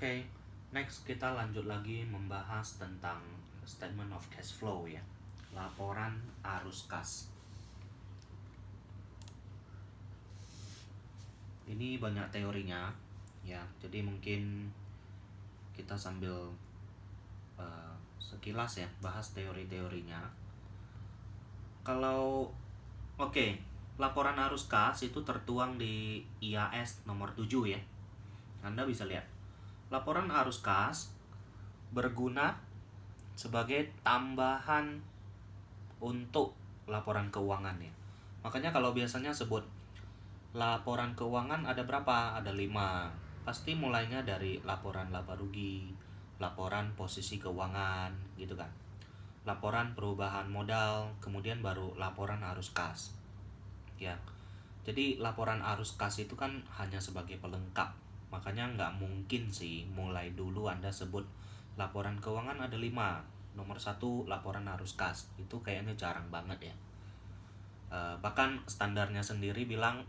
Oke, next kita lanjut lagi membahas tentang statement of cash flow ya. Laporan arus kas. Ini banyak teorinya ya. Jadi mungkin kita sambil sekilas ya bahas teori-teorinya. Laporan arus kas itu tertuang di IAS nomor 7 ya. Anda bisa lihat. Laporan arus kas berguna sebagai tambahan untuk laporan keuangan ya. Makanya kalau biasanya sebut laporan keuangan ada berapa? Ada 5. Pasti mulainya dari laporan laba rugi, laporan posisi keuangan gitu kan. Laporan perubahan modal, kemudian baru laporan arus kas. Ya. Jadi laporan arus kas itu kan hanya sebagai pelengkap. Makanya nggak mungkin sih mulai dulu Anda sebut laporan keuangan ada 5. Nomor 1 laporan arus kas. Itu kayaknya jarang banget ya. Bahkan standarnya sendiri bilang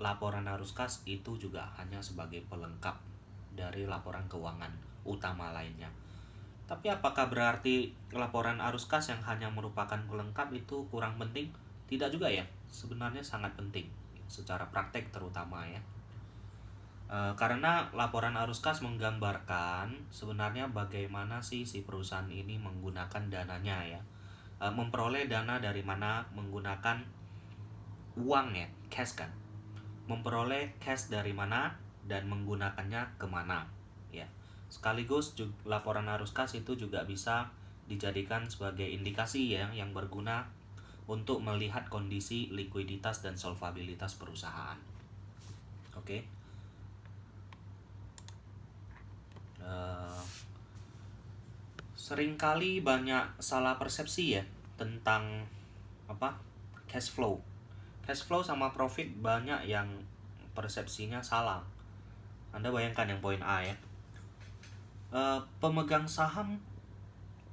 laporan arus kas itu juga hanya sebagai pelengkap dari laporan keuangan utama lainnya. Tapi apakah berarti laporan arus kas yang hanya merupakan pelengkap itu kurang penting? Tidak juga ya. Sebenarnya sangat penting secara praktek terutama ya. Karena laporan arus kas menggambarkan sebenarnya bagaimana sih si perusahaan ini menggunakan dananya ya. Memperoleh dana dari mana menggunakan uang ya, cash kan. Memperoleh cash dari mana dan menggunakannya kemana ya. Sekaligus laporan arus kas itu juga bisa dijadikan sebagai indikasi ya yang berguna untuk melihat kondisi likuiditas dan solvabilitas perusahaan. Oke. Seringkali banyak salah persepsi ya tentang cash flow. Cash flow sama profit banyak yang persepsinya salah. Anda bayangkan yang poin A ya. Pemegang saham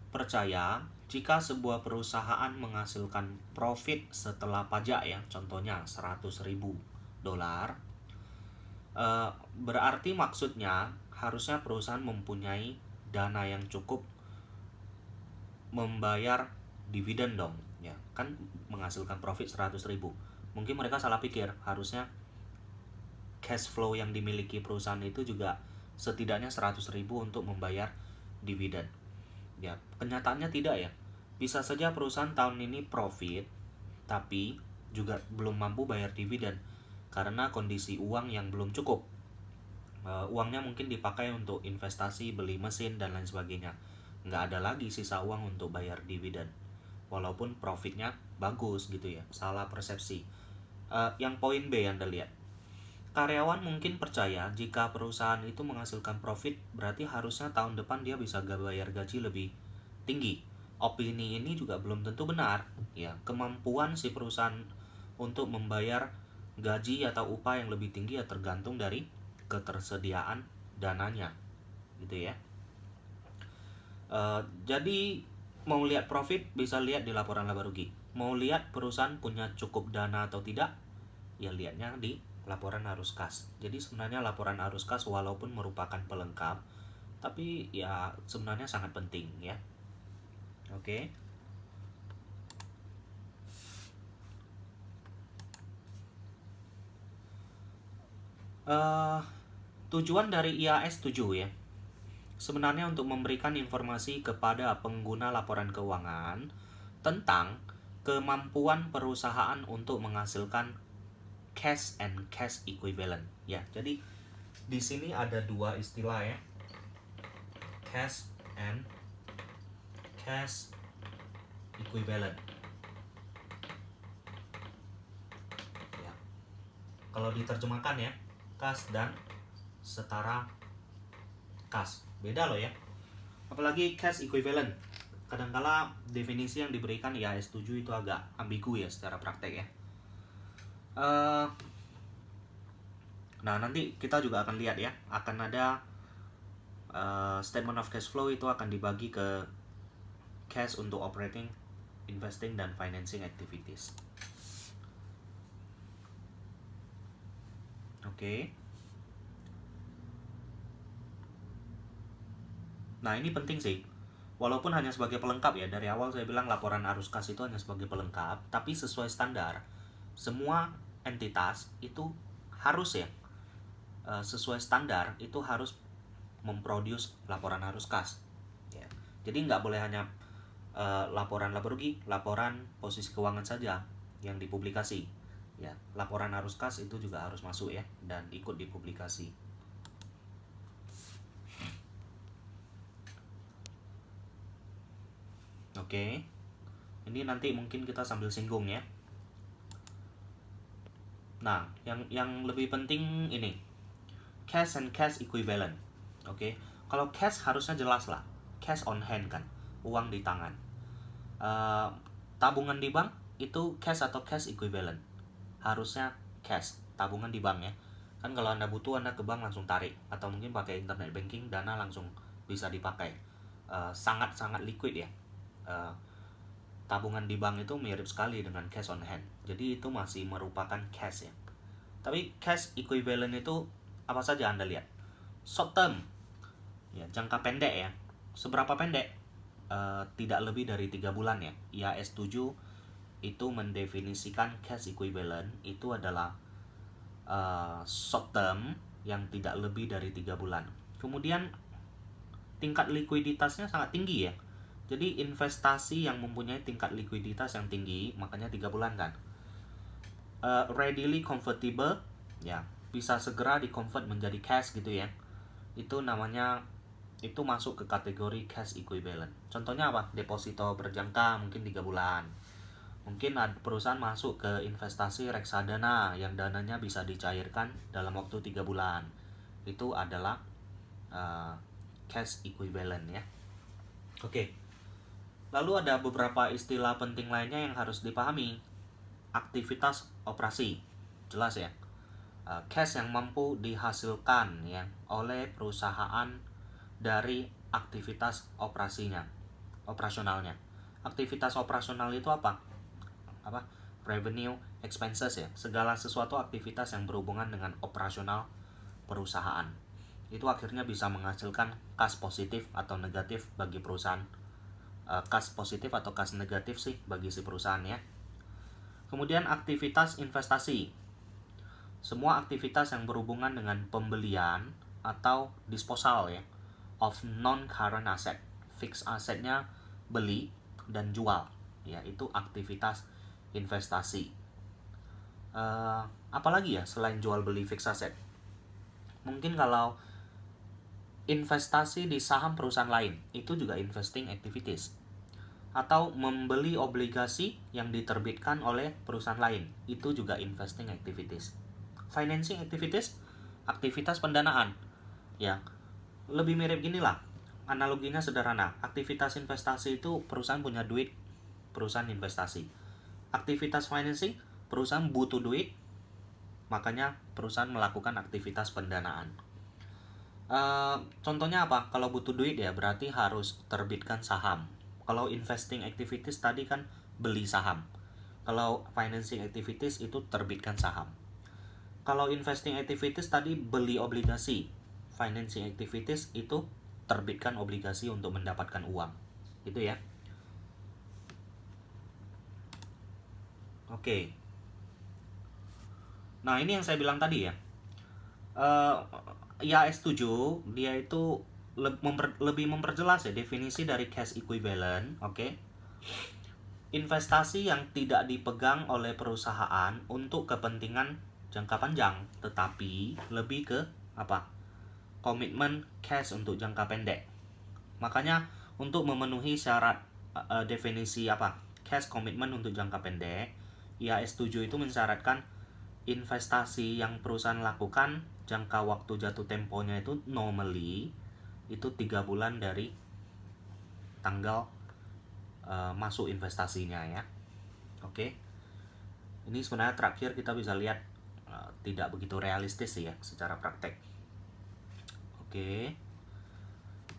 percaya jika sebuah perusahaan menghasilkan profit setelah pajak ya, contohnya $100.000, berarti maksudnya harusnya perusahaan mempunyai dana yang cukup membayar dividen dong ya, kan menghasilkan profit 100.000. Mungkin mereka salah pikir, harusnya cash flow yang dimiliki perusahaan itu juga setidaknya 100.000 untuk membayar dividen. Ya, kenyataannya tidak ya. Bisa saja perusahaan tahun ini profit, tapi juga belum mampu bayar dividen karena kondisi uang yang belum cukup. Uangnya mungkin dipakai untuk investasi, beli mesin, dan lain sebagainya. Nggak ada lagi sisa uang untuk bayar dividen. Walaupun profitnya bagus gitu ya. Salah persepsi. Yang poin B Anda lihat. Karyawan mungkin percaya jika perusahaan itu menghasilkan profit, berarti harusnya tahun depan dia bisa bayar gaji lebih tinggi. Opini ini juga belum tentu benar. Ya, kemampuan si perusahaan untuk membayar gaji atau upah yang lebih tinggi ya tergantung dari ketersediaan dananya, gitu ya. Jadi mau lihat profit bisa lihat di laporan laba rugi. Mau lihat perusahaan punya cukup dana atau tidak, ya lihatnya di laporan arus kas. Jadi sebenarnya laporan arus kas walaupun merupakan pelengkap, tapi ya sebenarnya sangat penting ya. Oke. Tujuan dari IAS 7 ya. Sebenarnya untuk memberikan informasi kepada pengguna laporan keuangan tentang kemampuan perusahaan untuk menghasilkan cash and cash equivalent. Ya, jadi di sini ada dua istilah ya. Cash and cash equivalent. Ya. Kalau diterjemahkan ya, kas dan setara kas. Beda loh ya. Apalagi cash equivalent. Kadangkala definisi yang diberikan IAS 7 itu agak ambigu ya secara praktek ya. Nah, nanti kita juga akan lihat ya, akan ada statement of cash flow itu akan dibagi ke cash untuk operating, investing, dan financing activities. Oke. Nah, ini penting sih. Walaupun hanya sebagai pelengkap ya, dari awal saya bilang laporan arus kas itu hanya sebagai pelengkap, tapi sesuai standar, semua entitas itu harus ya, sesuai standar itu harus memproduce laporan arus kas. Ya. Jadi nggak boleh hanya laporan laba rugi, laporan posisi keuangan saja yang dipublikasi. Ya, laporan arus kas itu juga harus masuk ya dan ikut dipublikasi. Oke. Ini nanti mungkin kita sambil singgung ya. Nah, yang lebih penting ini cash and cash equivalent. Oke. Kalau cash harusnya jelas lah. Cash on hand kan, uang di tangan. Tabungan di bank itu cash atau cash equivalent. Harusnya cash, tabungan di bank ya. Kan kalau Anda butuh, Anda ke bank langsung tarik, atau mungkin pakai internet banking, dana langsung bisa dipakai. Sangat-sangat liquid ya. Tabungan di bank itu mirip sekali dengan cash on hand. Jadi itu masih merupakan cash ya. Tapi cash equivalent itu apa saja Anda lihat? Short term, ya, jangka pendek ya. Seberapa pendek? Tidak lebih dari 3 bulan ya. IAS 7 itu mendefinisikan cash equivalent itu adalah short term yang tidak lebih dari 3 bulan. Kemudian tingkat likuiditasnya sangat tinggi ya. Jadi investasi yang mempunyai tingkat likuiditas yang tinggi, makanya 3 bulan kan. Readily convertible, ya, bisa segera di-convert menjadi cash gitu ya. Itu namanya, itu masuk ke kategori cash equivalent. Contohnya apa? Deposito berjangka mungkin 3 bulan. Mungkin ada perusahaan masuk ke investasi reksadana yang dananya bisa dicairkan dalam waktu 3 bulan. Itu adalah cash equivalent ya. Oke. Lalu ada beberapa istilah penting lainnya yang harus dipahami. Aktivitas operasi, jelas ya. Cash yang mampu dihasilkan ya oleh perusahaan dari aktivitas operasionalnya. Aktivitas operasional itu apa? Revenue, expenses ya. Segala sesuatu aktivitas yang berhubungan dengan operasional perusahaan. Itu akhirnya bisa menghasilkan kas positif atau negatif bagi perusahaan. Kas positif atau kas negatif sih bagi si perusahaan ya. Kemudian aktivitas investasi. Semua aktivitas yang berhubungan dengan pembelian atau disposal ya of non-current asset. Fixed assetnya beli dan jual ya, itu aktivitas investasi. Apalagi ya selain jual beli fixed asset? Mungkin kalau investasi di saham perusahaan lain, itu juga investing activities. Atau membeli obligasi yang diterbitkan oleh perusahaan lain, itu juga investing activities. Financing activities, aktivitas pendanaan. Ya, lebih mirip gini lah. Analoginya sederhana. Aktivitas investasi itu perusahaan punya duit, perusahaan investasi. Aktivitas financing, perusahaan butuh duit, makanya perusahaan melakukan aktivitas pendanaan. Contohnya apa? Kalau butuh duit ya berarti harus terbitkan saham. Kalau investing activities tadi kan beli saham. Kalau financing activities itu terbitkan saham. Kalau investing activities tadi beli obligasi. Financing activities itu terbitkan obligasi untuk mendapatkan uang. Itu ya. Oke. Nah, ini yang saya bilang tadi ya. IAS 7 dia itu lebih memperjelas ya definisi dari cash equivalent, oke. Investasi yang tidak dipegang oleh perusahaan untuk kepentingan jangka panjang, tetapi lebih ke apa? Komitmen cash untuk jangka pendek. Makanya untuk memenuhi syarat definisi apa? Cash komitmen untuk jangka pendek, IAS 7 itu mensyaratkan investasi yang perusahaan lakukan jangka waktu jatuh temponya itu normally itu 3 bulan dari tanggal masuk investasinya ya. Oke. Ini sebenarnya terakhir kita bisa lihat tidak begitu realistis ya secara praktek. Oke.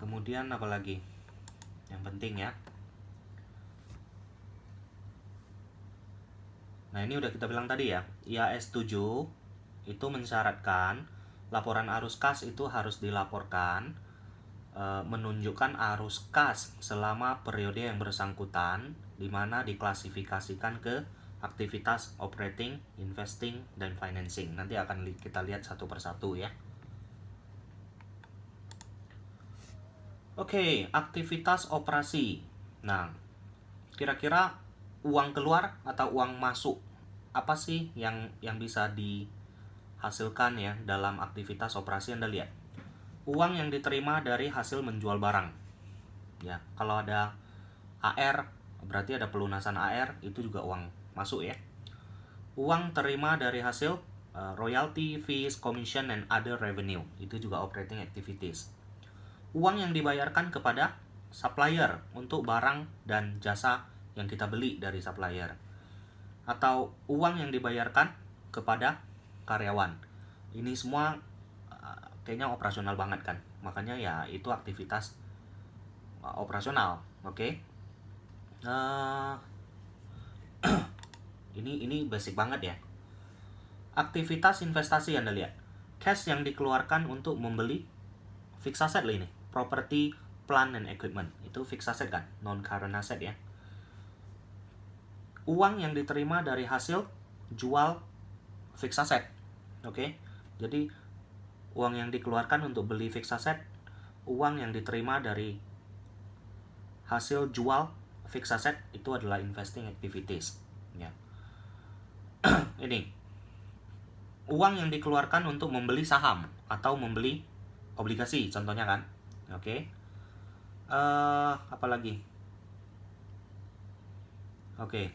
Kemudian apa lagi yang penting ya? Nah, ini udah kita bilang tadi ya, IAS 7 itu mensyaratkan laporan arus kas itu harus dilaporkan menunjukkan arus kas selama periode yang bersangkutan, di mana diklasifikasikan ke aktivitas operating, investing, dan financing. Nanti akan kita lihat satu persatu ya. Oke, aktivitas operasi. Nah, kira-kira uang keluar atau uang masuk apa sih yang bisa dihasilkan ya dalam aktivitas operasi? Anda lihat, uang yang diterima dari hasil menjual barang. Ya, kalau ada AR berarti ada pelunasan AR, itu juga uang masuk ya. Uang terima dari hasil royalty, fees, commission, and other revenue, itu juga operating activities. Uang yang dibayarkan kepada supplier untuk barang dan jasa yang kita beli dari supplier, atau uang yang dibayarkan kepada karyawan. Ini semua kayaknya operasional banget kan, makanya ya itu aktivitas operasional. Oke. Ini basic banget ya. Aktivitas investasi Anda lihat, cash yang dikeluarkan untuk membeli fixed asset lah ini, property, plant and equipment, itu fixed asset kan, non current asset ya. Uang yang diterima dari hasil jual fixed asset. Oke. Jadi uang yang dikeluarkan untuk beli fixed asset, uang yang diterima dari hasil jual fixed asset, itu adalah investing activities ya. Ini uang yang dikeluarkan untuk membeli saham atau membeli obligasi contohnya kan. Oke. Apa lagi? Oke.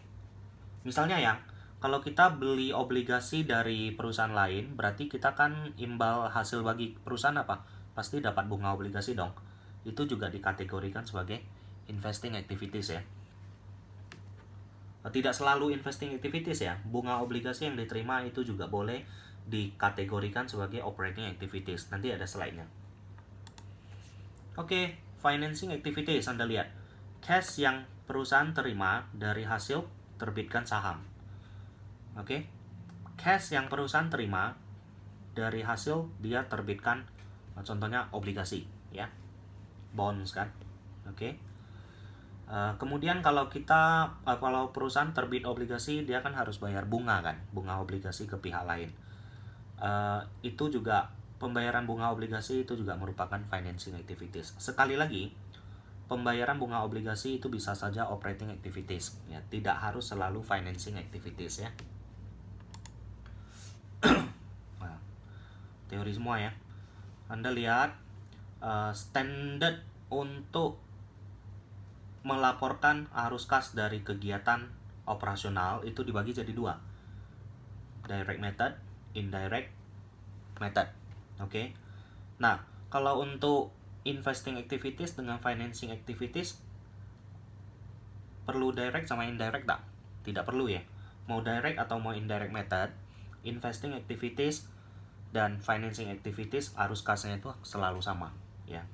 Misalnya ya, kalau kita beli obligasi dari perusahaan lain, berarti kita kan imbal hasil bagi perusahaan apa? Pasti dapat bunga obligasi dong. Itu juga dikategorikan sebagai investing activities ya. Tidak selalu investing activities ya. Bunga obligasi yang diterima itu juga boleh dikategorikan sebagai operating activities. Nanti ada slide-nya. Oke, financing activities Anda lihat. Cash yang perusahaan terima dari hasil terbitkan saham. Oke. Cash yang perusahaan terima dari hasil dia terbitkan contohnya obligasi ya. Bonds kan. Oke. Kemudian kalau perusahaan terbit obligasi, dia kan harus bayar bunga kan, bunga obligasi ke pihak lain. Itu juga pembayaran bunga obligasi itu juga merupakan financing activities. Sekali lagi, pembayaran bunga obligasi itu bisa saja operating activities ya, tidak harus selalu financing activities ya. Nah, teori semua ya. Anda lihat standard untuk melaporkan arus kas dari kegiatan operasional itu dibagi jadi dua, direct method, indirect method. Oke. Nah, kalau untuk investing activities dengan financing activities, perlu direct sama indirect tak? Tidak perlu ya. Mau direct atau mau indirect method, investing activities dan financing activities arus kasnya itu selalu sama ya.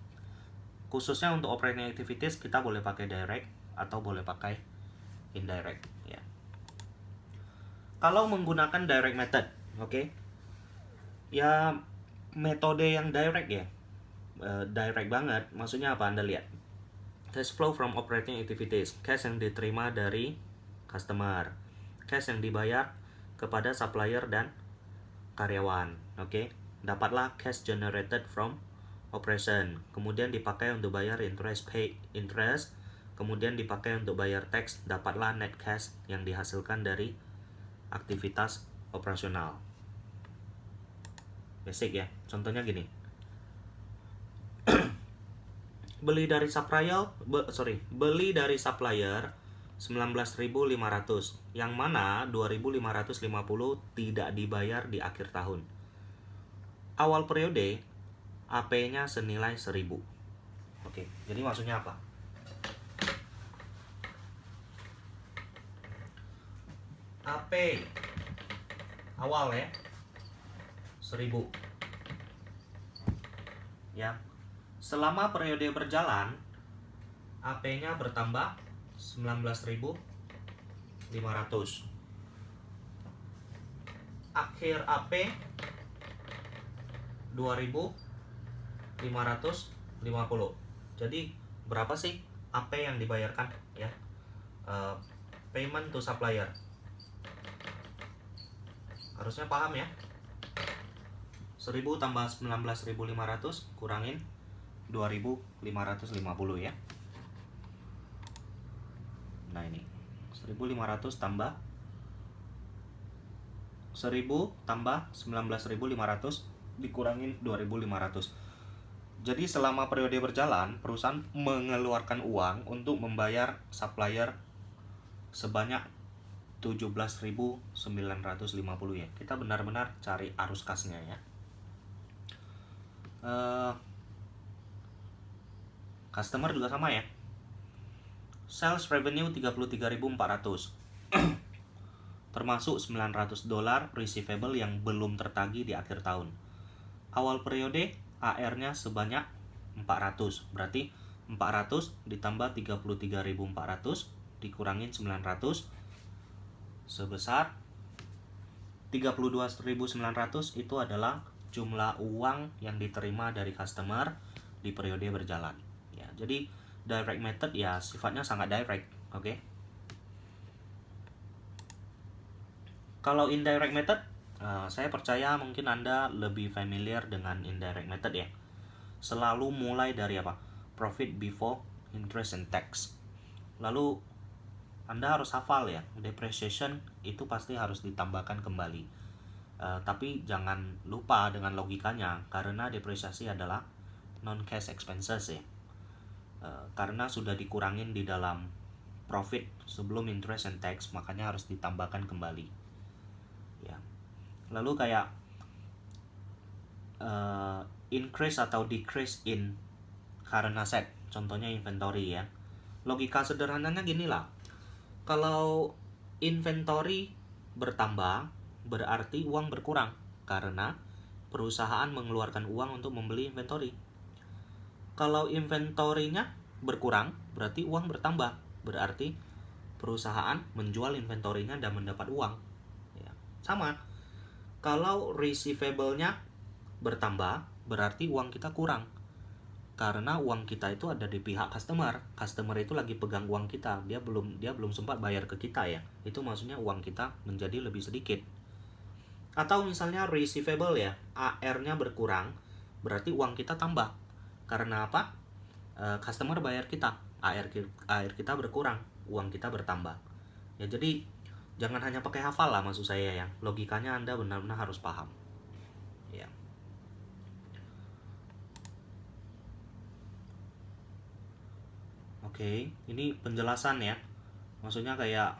Khususnya untuk operating activities kita boleh pakai direct atau boleh pakai indirect ya. Kalau menggunakan direct method, oke. Ya metode yang direct ya. Direct banget, maksudnya apa? Anda lihat. Cash flow from operating activities, cash yang diterima dari customer, cash yang dibayar kepada supplier dan karyawan, oke. Dapatlah cash generated from operation, kemudian dipakai untuk bayar interest, kemudian dipakai untuk bayar tax, dapatlah net cash yang dihasilkan dari aktivitas operasional. Basic ya, contohnya gini. beli dari supplier 19.500, yang mana 2.550 tidak dibayar di akhir tahun. Awal periode AP-nya senilai 1.000. Oke, jadi maksudnya apa? AP awal ya 1.000 ya. Selama periode berjalan AP-nya bertambah 19.500. Akhir AP 2.550 50. Jadi berapa sih AP yang dibayarkan ya? Payment to supplier. Harusnya paham ya. 1000 tambah 19.500 kurangin 2.550 ya. Nah ini 1.500 tambah 1000 tambah 19.500 dikurangin 2.500. Jadi selama periode berjalan, perusahaan mengeluarkan uang untuk membayar supplier sebanyak 17.950 ya. Kita benar-benar cari arus kasnya ya. Customer juga sama ya. Sales revenue 33.400 termasuk $900 receivable yang belum tertagih di akhir tahun. Awal periode AR-nya sebanyak 400. Berarti 400 ditambah 33.400 dikurangin 900 sebesar 32.900 itu adalah jumlah uang yang diterima dari customer di periode berjalan. Ya, jadi direct method ya sifatnya sangat direct, oke? Kalau indirect method, saya percaya mungkin Anda lebih familiar dengan indirect method ya. Selalu mulai dari apa? Profit before interest and tax. Lalu Anda harus hafal ya, depreciation itu pasti harus ditambahkan kembali. Tapi jangan lupa dengan logikanya, karena depresiasi adalah non-cash expenses ya. Karena sudah dikurangin di dalam profit sebelum interest and tax, makanya harus ditambahkan kembali. Ya. Lalu kayak increase atau decrease in current asset, contohnya inventory ya. Logika sederhananya gini lah. Kalau inventory bertambah, berarti uang berkurang karena perusahaan mengeluarkan uang untuk membeli inventory. Kalau inventory-nya berkurang, berarti uang bertambah, berarti perusahaan menjual inventory-nya dan mendapat uang. Ya, sama. Kalau receivable-nya bertambah, berarti uang kita kurang. Karena uang kita itu ada di pihak customer. Customer itu lagi pegang uang kita. Dia belum sempat bayar ke kita ya. Itu maksudnya uang kita menjadi lebih sedikit. Atau misalnya receivable ya, AR-nya berkurang, berarti uang kita tambah. Karena apa? Customer bayar kita, AR kita berkurang, uang kita bertambah. Ya jadi jangan hanya pakai hafal lah maksud saya ya. Logikanya Anda benar-benar harus paham. Ya. Oke, ini penjelasan ya. Maksudnya kayak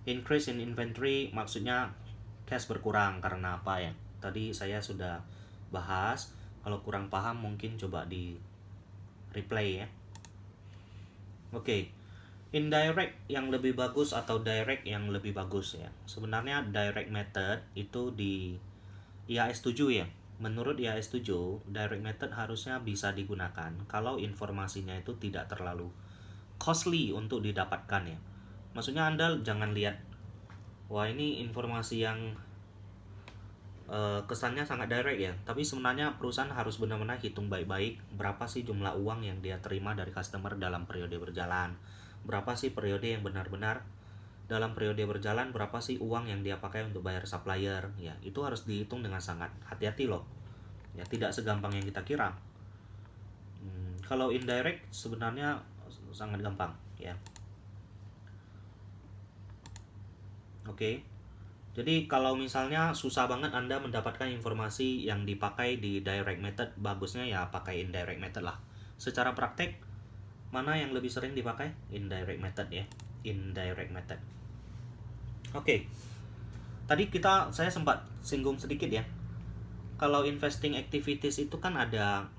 increase in inventory maksudnya cash berkurang karena apa ya? Tadi saya sudah bahas. Kalau kurang paham mungkin coba di replay ya. Oke. Indirect yang lebih bagus atau direct yang lebih bagus ya. Sebenarnya direct method itu di IAS 7 ya. Menurut IAS 7, direct method harusnya bisa digunakan kalau informasinya itu tidak terlalu costly untuk didapatkan ya. Maksudnya Anda jangan lihat, wah ini informasi yang kesannya sangat direct ya. Tapi sebenarnya perusahaan harus benar-benar hitung baik-baik berapa sih jumlah uang yang dia terima dari customer dalam periode berjalan. Berapa sih periode yang benar-benar dalam periode berjalan, berapa sih uang yang dia pakai untuk bayar supplier ya. Itu harus dihitung dengan sangat hati-hati loh. Ya tidak segampang yang kita kira. Kalau indirect sebenarnya sangat gampang ya. Oke. Jadi kalau misalnya susah banget Anda mendapatkan informasi yang dipakai di direct method, bagusnya ya pakai indirect method lah. Secara praktek, mana yang lebih sering dipakai? Indirect method ya. Indirect method. Oke. Tadi saya sempat singgung sedikit ya. Kalau investing activities itu kan ada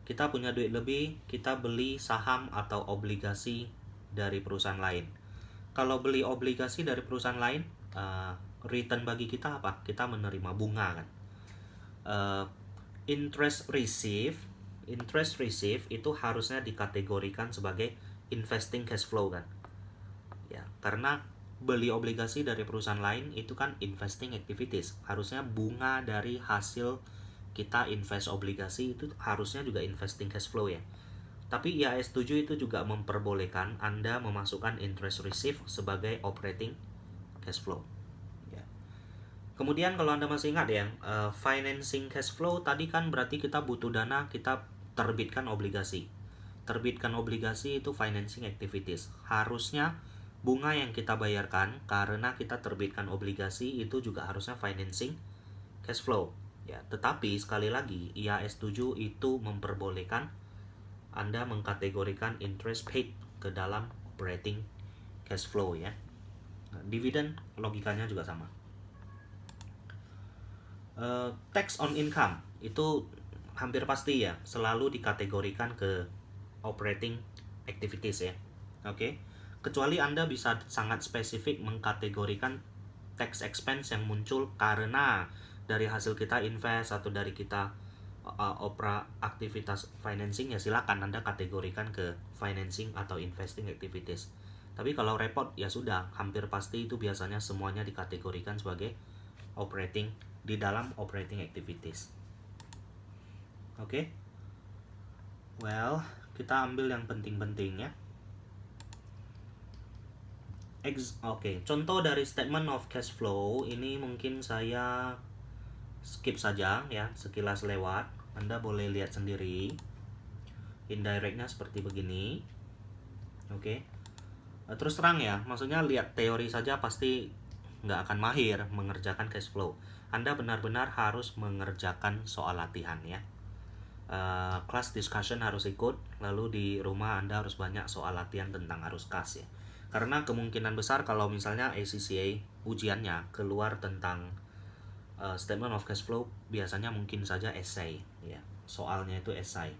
kita punya duit lebih, kita beli saham atau obligasi dari perusahaan lain. Kalau beli obligasi dari perusahaan lain, return bagi kita apa? Kita menerima bunga kan. Interest receive itu harusnya dikategorikan sebagai investing cash flow kan. Ya, karena beli obligasi dari perusahaan lain itu kan investing activities. Harusnya bunga dari hasil kita invest obligasi itu harusnya juga investing cash flow ya. Tapi IAS 7 itu juga memperbolehkan Anda memasukkan interest receive sebagai operating cash flow. Ya. Kemudian kalau Anda masih ingat ya, financing cash flow tadi kan berarti kita butuh dana, kita terbitkan obligasi. Terbitkan obligasi itu financing activities. Harusnya bunga yang kita bayarkan karena kita terbitkan obligasi itu juga harusnya financing cash flow. Ya, tetapi sekali lagi IAS 7 itu memperbolehkan Anda mengkategorikan interest paid ke dalam operating cash flow ya. Nah, dividen logikanya juga sama. Tax on income itu hampir pasti ya selalu dikategorikan ke operating activities ya. Oke. Kecuali Anda bisa sangat spesifik mengkategorikan tax expense yang muncul karena dari hasil kita invest atau dari kita aktivitas financing, ya silakan Anda kategorikan ke financing atau investing activities. Tapi kalau repot ya sudah, hampir pasti itu biasanya semuanya dikategorikan sebagai operating di dalam operating activities. Oke. Well, kita ambil yang penting-penting ya. Oke, contoh dari statement of cash flow ini mungkin saya skip saja ya, sekilas lewat. Anda boleh lihat sendiri. Indirectnya seperti begini. Oke. Terus terang ya, maksudnya lihat teori saja pasti nggak akan mahir mengerjakan cash flow. Anda benar-benar harus mengerjakan soal latihan ya. Class discussion harus ikut, lalu di rumah Anda harus banyak soal latihan tentang arus kas ya. Karena kemungkinan besar kalau misalnya ACCA ujiannya keluar tentang statement of cash flow, biasanya mungkin saja essay ya. Soalnya itu essay.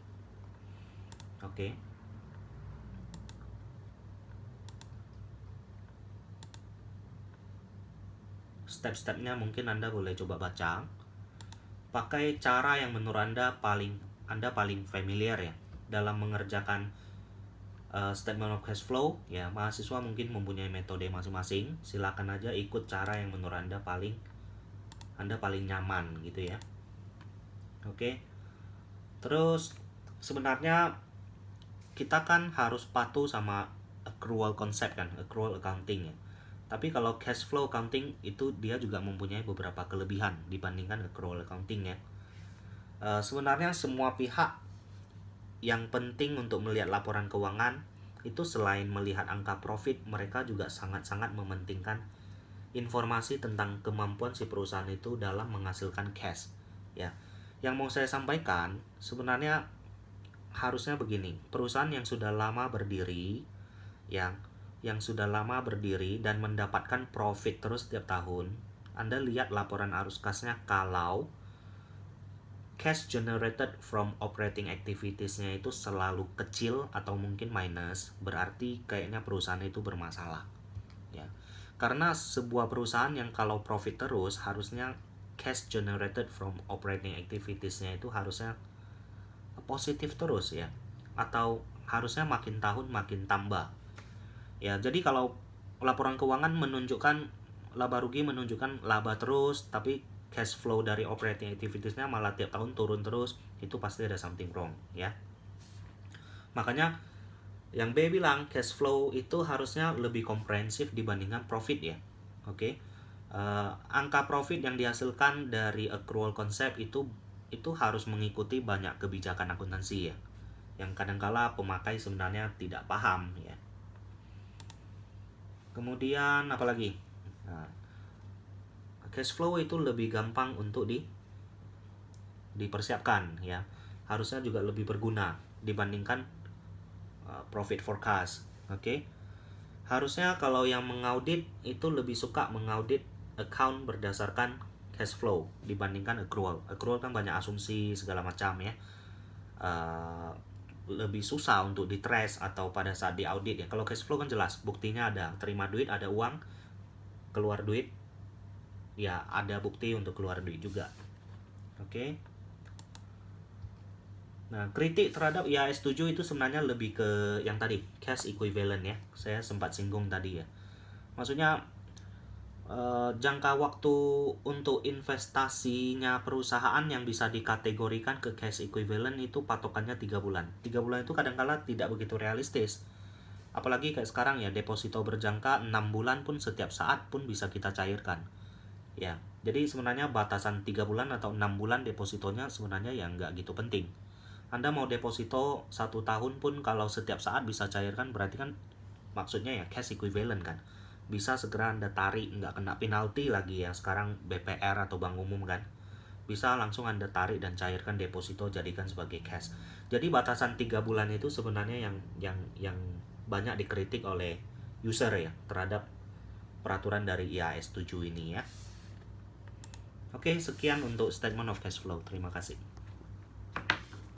Oke. Step-stepnya mungkin Anda boleh coba baca. Pakai cara yang menurut Anda paling familiar ya dalam mengerjakan statement of cash flow ya. Mahasiswa mungkin mempunyai metode masing-masing. Silakan aja ikut cara yang menurut Anda paling nyaman gitu ya. Oke. Terus sebenarnya kita kan harus patuh sama accrual concept kan, accrual accounting ya. Tapi kalau cash flow accounting itu dia juga mempunyai beberapa kelebihan dibandingkan accrual accounting ya. Sebenarnya semua pihak yang penting untuk melihat laporan keuangan itu selain melihat angka profit, mereka juga sangat-sangat mementingkan informasi tentang kemampuan si perusahaan itu dalam menghasilkan cash ya. Yang mau saya sampaikan sebenarnya harusnya begini, perusahaan yang sudah lama berdiri yang sudah lama berdiri dan mendapatkan profit terus setiap tahun, Anda lihat laporan arus kasnya, kalau cash generated from operating activities-nya itu selalu kecil atau mungkin minus, berarti kayaknya perusahaan itu bermasalah ya. Karena sebuah perusahaan yang kalau profit terus, harusnya cash generated from operating activities-nya itu harusnya positif terus ya, atau harusnya makin tahun makin tambah ya. Jadi kalau laporan keuangan menunjukkan laba rugi, menunjukkan laba terus, tapi cash flow dari operating activities-nya malah tiap tahun turun terus, itu pasti ada something wrong ya. Makanya yang B bilang cash flow itu harusnya lebih komprehensif dibandingkan profit ya. Oke. Angka profit yang dihasilkan dari accrual concept itu harus mengikuti banyak kebijakan akuntansi ya, yang kadangkala pemakai sebenarnya tidak paham ya. Kemudian apalagi? Cash flow itu lebih gampang untuk dipersiapkan ya. Harusnya juga lebih berguna dibandingkan profit forecast. Oke. Harusnya kalau yang mengaudit itu lebih suka mengaudit account berdasarkan cash flow dibandingkan accrual. Accrual kan banyak asumsi segala macam ya. Lebih susah untuk ditrace atau pada saat diaudit ya. Kalau cash flow kan jelas, buktinya ada, terima duit ada uang, keluar duit ya ada bukti untuk keluar duit juga. Oke. Nah, kritik terhadap IAS 7 itu sebenarnya lebih ke yang tadi, cash equivalent ya. Saya sempat singgung tadi ya. Maksudnya jangka waktu untuk investasinya perusahaan yang bisa dikategorikan ke cash equivalent itu patokannya 3 bulan. 3 bulan itu kadang-kala tidak begitu realistis. Apalagi kayak sekarang ya, deposito berjangka 6 bulan pun setiap saat pun bisa kita cairkan. Ya, jadi sebenarnya batasan 3 bulan atau 6 bulan depositonya sebenarnya ya nggak gitu penting. Anda mau deposito 1 tahun pun kalau setiap saat bisa cairkan, berarti kan maksudnya ya cash equivalent kan. Bisa segera Anda tarik, nggak kena penalti lagi yang sekarang BPR atau bank umum kan. Bisa langsung Anda tarik dan cairkan deposito, jadikan sebagai cash. Jadi batasan 3 bulan itu sebenarnya yang banyak dikritik oleh user ya terhadap peraturan dari IAS 7 ini ya. Oke, sekian untuk statement of cash flow. Terima kasih.